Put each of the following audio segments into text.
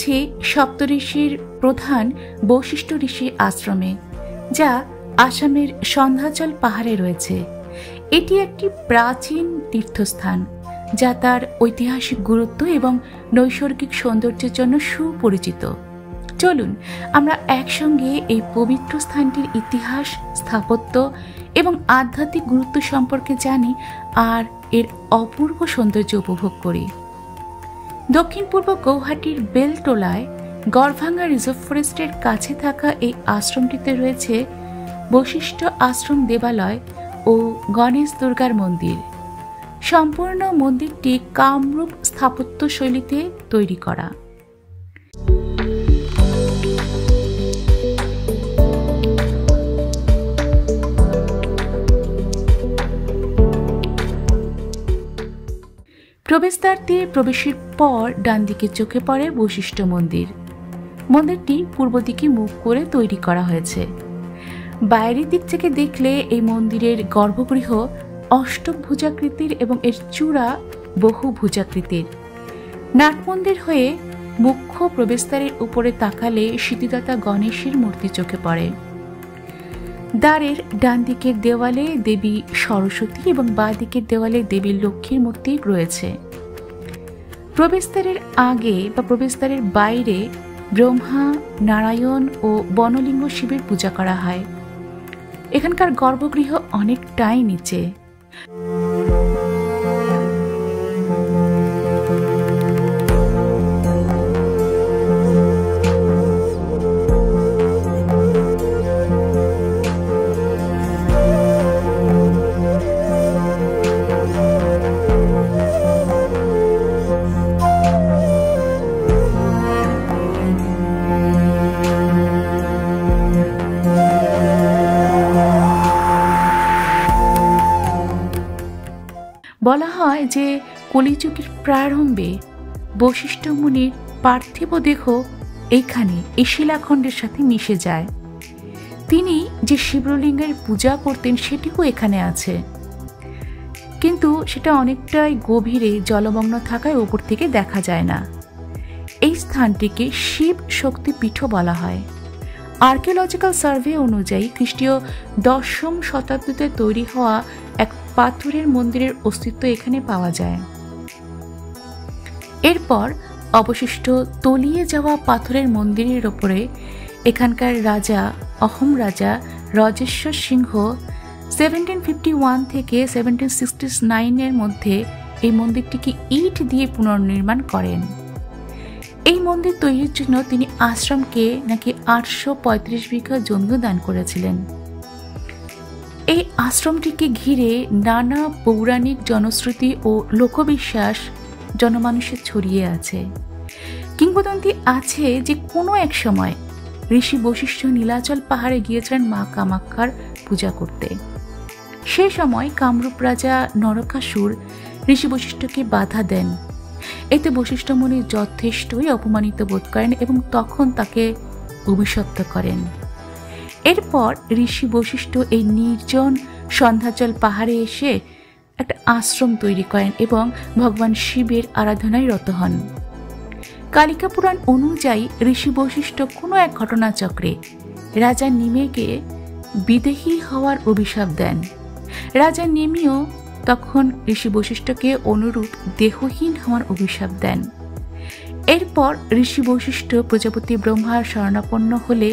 আছি সপ্তঋষির প্রধান বশিষ্ঠ ঋষি আশ্রমে, যা আসামের সন্ধ্যাচল পাহাড়ে রয়েছে। এটি একটি প্রাচীন তীর্থস্থান যা তার ঐতিহাসিক গুরুত্ব এবং নৈসর্গিক সৌন্দর্যের জন্য সুপরিচিত। চলুন আমরা একসঙ্গে এই পবিত্র স্থানটির ইতিহাস, স্থাপত্য এবং আধ্যাত্মিক গুরুত্ব সম্পর্কে জানি আর এর অপূর্ব সৌন্দর্য উপভোগ করি। দক্ষিণ পূর্ব গৌহাটির বেলটোলায় গড়ভাঙ্গা রিজার্ভ ফরেস্টের কাছে থাকা এই আশ্রমটিতে রয়েছে বশিষ্ঠ আশ্রম দেবালয় ও গণেশ দুর্গার মন্দির। সম্পূর্ণ মন্দিরটি কামরূপ স্থাপত্য শৈলীতে তৈরি করা। প্রবেশদ্বার দিয়ে প্রবেশের পর ডান দিকে চোখে পড়ে বশিষ্ঠ মন্দির। মন্দিরটি পূর্ব দিকে মুখ করে তৈরি করা হয়েছে। বাইরের দিক থেকে দেখলে এই মন্দিরের গর্ভগৃহ অষ্টভুজাকৃতির এবং এর চূড়া বহুভুজাকৃতির। নাটমন্দির হয়ে মুখ্য প্রবেশদ্বারের উপরে তাকালে সিদ্ধিদাতা গণেশের মূর্তি চোখে পড়ে। দ্বারের ডান দিকের দেওয়ালে দেবী সরস্বতী এবং বাঁ দিকের দেওয়ালে দেবী লক্ষ্মীর মূর্তি রয়েছে। প্রবেশদ্বারের আগে বা প্রবেশদ্বারের বাইরে ব্রহ্মা, নারায়ণ ও বনলিঙ্গ শিবের পূজা করা হয়। এখানকার গর্ভগৃহ অনেকটাই নিচে। বলা হয় যে কলিযুগের প্রারম্ভে বশিষ্ঠ মুনির পার্থিব দেহ এইখানে এই শিলাখণ্ডের সাথে মিশে যায়। তিনি যে শিবলিঙ্গের পূজা করতেন সেটিও এখানে আছে, কিন্তু সেটা অনেকটাই গভীরে জলমগ্ন থাকায় উপর থেকে দেখা যায় না। এই স্থানটিকে শিব শক্তি পীঠ বলা হয়। আর্কিওলজিক্যাল সার্ভে অনুযায়ী খ্রিস্টীয় 10ম শতাব্দীতে তৈরি হওয়া এক পাথরের মন্দিরের অস্তিত্ব এখানে পাওয়া যায়। এরপর অবশিষ্ট তলিয়ে যাওয়া পাথরের মন্দিরের ওপরে এখানকার রাজা, অহোম রাজা রজেশ্বর সিংহ 1751 থেকে 1769 এর মধ্যে এই মন্দিরটিকে ইট দিয়ে পুনর্নির্মাণ করেন। এই মন্দির তৈরির জন্য তিনি আশ্রমকে নাকি 835 বিঘা জমিও দান করেছিলেন। এই আশ্রমটিকে ঘিরে নানা পৌরাণিক জনশ্রুতি ও লোকবিশ্বাস জনমানুষে ছড়িয়ে আছে। কিংবদন্তি আছে যে কোনো এক সময় ঋষি বশিষ্ঠ নীলাচল পাহাড়ে গিয়েছিলেন মা কামাখ্যার পূজা করতে। সে সময় কামরূপ রাজা নরকাসুর ঋষি বশিষ্ঠকে বাধা দেন। এতে বশিষ্ঠ মুনি যথেষ্টই অপমানিত বোধ করেন এবং তখন তাকে অভিশপ্ত করেন। এরপর ঋষি বশিষ্ঠ এই নির্জন সন্ধ্যাচল পাহাড়ে এসে একটা আশ্রম তৈরি করেন এবং ভগবান শিবের আরাধনায় রত হন। কালিকা পুরাণ অনুযায়ী ঋষি বশিষ্ঠ কোনো এক ঘটনাচক্রে রাজা নিমেকে বিদেহী হওয়ার অভিশাপ দেন। রাজা নিমিও তখন ঋষি বশিষ্ঠকে অনুরূপ দেহহীন হওয়ার অভিশাপ দেন। এরপর ঋষি বশিষ্ঠ প্রজাপতি ব্রহ্মার শরণাপন্ন হলে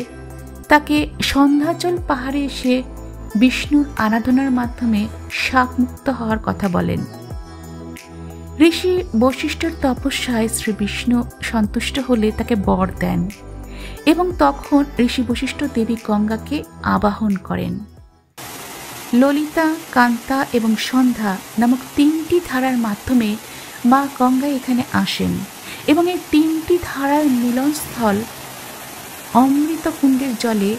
তাকে সন্ধ্যাচল পাহাড়ে এসে বিষ্ণুর আরাধনার মাধ্যমে শাপমুক্ত হওয়ার কথা বলেন। ঋষি বশিষ্ঠের তপস্যায় শ্রী বিষ্ণু সন্তুষ্ট হলে তাকে বর দেন এবং তখন ঋষি বশিষ্ঠ দেবী গঙ্গাকে আবাহন করেন। ললিতা, কান্তা এবং সন্ধ্যা নামক 3টি ধারার মাধ্যমে মা গঙ্গা এখানে আসেন এবং এই 3টি ধারার মিলনস্থল অমৃত কুণ্ডের জলে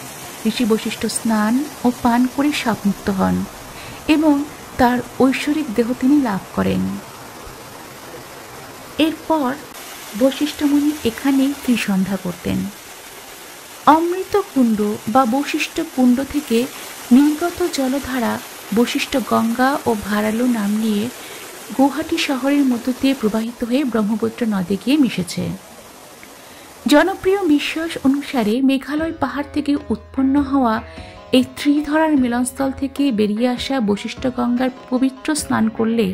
ঋষি বশিষ্ঠ স্নান ও পান করে শাপমুক্ত হন এবং তার ঐশ্বরিক দেহ তিনি লাভ করেন। এরপর বশিষ্ঠ মুনি এখানেই ত্রিসন্ধ্যা করতেন। অমৃত কুণ্ড বা বশিষ্ঠ কুণ্ড থেকে নির্গত জলধারা বশিষ্ঠ গঙ্গা ও ভারালু নাম নিয়ে গৌহাটি শহরের মধ্য দিয়ে প্রবাহিত হয়ে ব্রহ্মপুত্র নদে গিয়ে মিশেছে। জনপ্রিয় বিশ্বাস অনুসারে মেঘালয় পাহাড় থেকে উৎপন্ন হওয়া এই ত্রিধরার মিলনস্থল থেকে বেরিয়ে আসা বশিষ্ঠ গঙ্গার পবিত্র স্নান করলে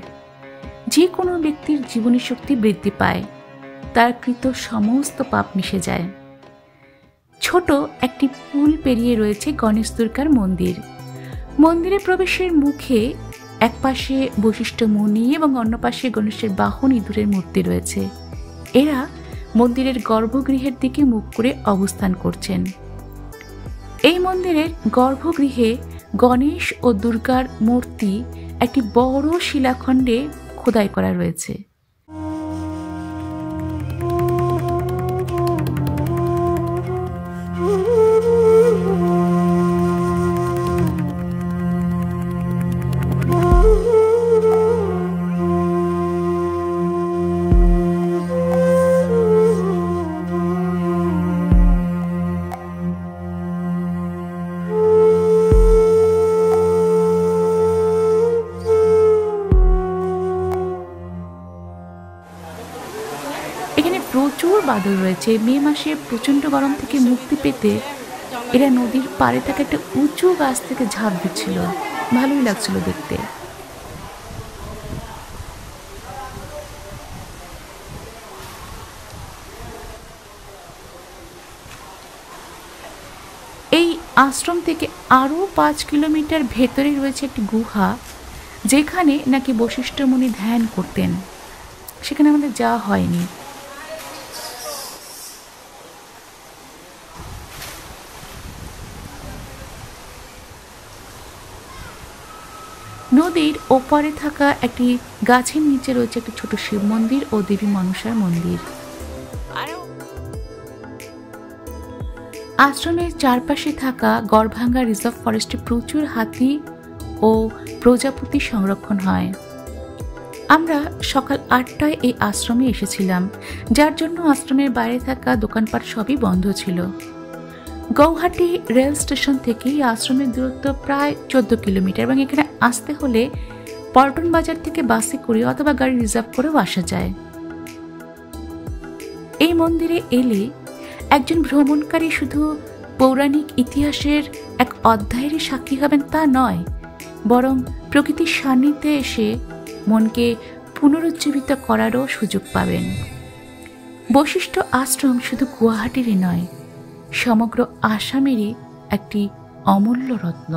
যে কোনো ব্যক্তির জীবনী শক্তি বৃদ্ধি পায়, তার কৃত সমস্ত পাপ মিশে যায়। ছোট একটি পুল পেরিয়ে রয়েছে গণেশ দুর্গার মন্দির। মন্দিরে প্রবেশের মুখে এক পাশে বশিষ্ঠ মুনি এবং অন্য পাশে গণেশের বাহন ইঁদুরের মূর্তি রয়েছে। এরা মন্দিরের গর্ভগৃহের দিকে মুখ করে অবস্থান করছেন। এই মন্দিরের গর্ভগৃহে গণেশ ও দুর্গার মূর্তি একটি বড় শিলাখণ্ডে খোদাই করা রয়েছে। এখানে প্রচুর বাদল রয়েছে। মে মাসে প্রচন্ড গরম থেকে মুক্তি পেতে এরা নদীর পাড়ে থাকা একটা উঁচু গাছ থেকে ঝাঁপ দিচ্ছিল, ভালোই লাগছিল দেখতে। এই আশ্রম থেকে আরো 5 কিলোমিটার ভেতরে রয়েছে একটি গুহা, যেখানে নাকি বশিষ্ঠ মুনি ধ্যান করতেন। সেখানে আমাদের যাওয়া হয়নি। নদীর ওপারে থাকা একটি গাছের নিচে রয়েছে একটি ছোট শিব মন্দির ও দেবী মনসার মন্দির। আশ্রমের চারপাশে থাকা গড়ভাঙ্গা রিজার্ভ ফরেস্টে প্রচুর হাতি ও প্রজাপতি সংরক্ষণ হয়। আমরা সকাল 8টায় এই আশ্রমে এসেছিলাম, যার জন্য আশ্রমের বাইরে থাকা দোকানপাট সবই বন্ধ ছিল। গৌহাটি রেল স্টেশন থেকে এই আশ্রমের দূরত্ব প্রায় 14 কিলোমিটার এবং এখানে আসতে হলে পল্টন বাজার থেকে বাসে করে অথবা গাড়ি রিজার্ভ করেও আসা যায়। এই মন্দিরে এলে একজন ভ্রমণকারী শুধু পৌরাণিক ইতিহাসের এক অধ্যায়েরই সাক্ষী হবেন তা নয়, বরং প্রকৃতির সান্নিধ্যে এসে মনকে পুনরুজ্জীবিত করারও সুযোগ পাবেন। বশিষ্ঠ আশ্রম শুধু গুয়াহাটিরই নয়, সমগ্র আসামেরই একটি অমূল্য রত্ন।